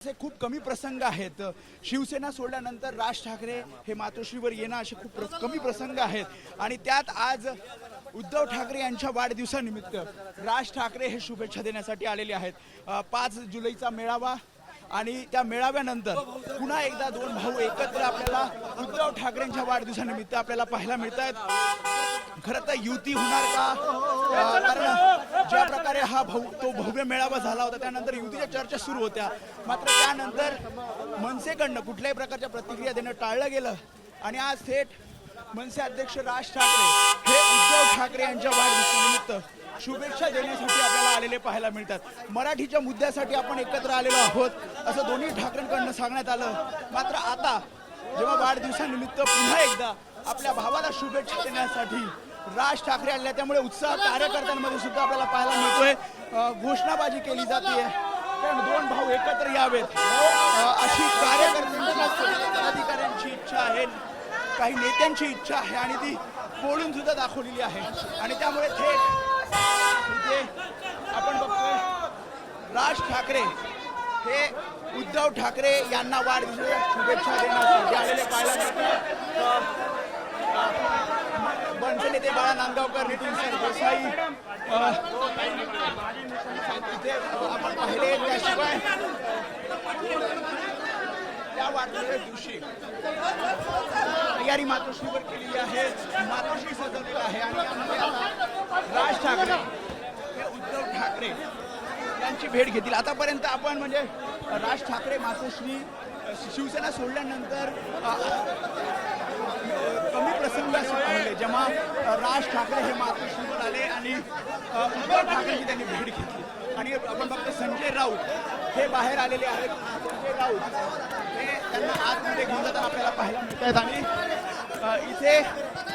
असे खूप कमी प्रसंग आहेत. शिवसेना सोडल्यानंतर राज ठाकरे हे मातोश्रीवर येणं असे खूप कमी प्रसंग आहेत आणि त्यात आज उद्धव ठाकरे यांच्या वाढदिवसानिमित्त राज ठाकरे हे शुभेच्छा देण्यासाठी आलेले आहेत. 5 जुलैचा मेळावा आणि त्या मेळाव्यानंतर पुन्हा एकदा दोन भाऊ एकत्र आपल्याला उद्धव ठाकरेंच्या वाढदिवसानिमित्त आपल्याला पाहायला मिळत आहेत. खरं तर युती होणार का? कारण ज्या प्रकारे हा भव्य मेळावा झाला होता त्यानंतर युतीच्या चर्चा सुरू होत्या, मात्र त्यानंतर मनसेकडनं कुठल्याही प्रकारच्या प्रतिक्रिया देणं टाळलं गेलं आणि आज थेट मनसे अध्यक्ष राज ठाकरे हे उद्धव ठाकरे यांच्या वाढदिवसानिमित्त शुभेच्छा देण्यासाठी आपल्याला आलेले पाहायला मिळतात. मराठीच्या मुद्द्यासाठी आपण एकत्र आलेलो आहोत असं दोन्ही ठाकरेंकडनं सांगण्यात आलं. मात्र आता जेव्हा वाढदिवसानिमित्त पुन्हा एकदा आपल्या भावाला शुभेच्छा देण्यासाठी राज ठाकरे आले, त्यामुळे उत्साह कार्यकर्त्यांमध्ये सुद्धा आपल्याला पाहायला मिळतोय. घोषणाबाजी केली जाते कारण दोन भाऊ एकत्र यावेत अशी कार्यकर्त्यांची पदाधिकाऱ्यांची इच्छा आहे, काही नेत्यांची इच्छा आहे आणि ती बोलून सुद्धा दाखवलेली आहे. आणि त्यामुळे थेट इथे आपण बघतोय राज ठाकरे हे उद्धव ठाकरे यांना वाढदिवसाच्या शुभेच्छा देण्यासाठी आलेले पाहायला मिळतात. बनसे नेते बाळा नांदगावकर, नितीन सरदेसाई इथे आपण पाहिले. त्याशिवाय त्या वाढदिवसाच्या दिवशी तयारी मातोश्रीवर केलेली आहे, मातोश्री सजवलेलं आहे आणि यामध्ये आता राज ठाकरे हे उद्धव ठाकरे यांची भेट घेतील. आतापर्यंत आपण म्हणजे राज ठाकरे मातोश्री शिवसेना सोडल्यानंतर कमी प्रसंग असे पाहिले जेव्हा राज ठाकरे हे मातोश्रीवर आले आणि उद्धव ठाकरेंची त्यांनी भेट घेतली. आणि आपण बघतो संजय राऊत हे बाहेर आलेले आहेत. संजय राऊत हे त्यांना आतमध्ये घेऊन जाताना आपल्याला पाहायला मिळत आहेत आणि इथे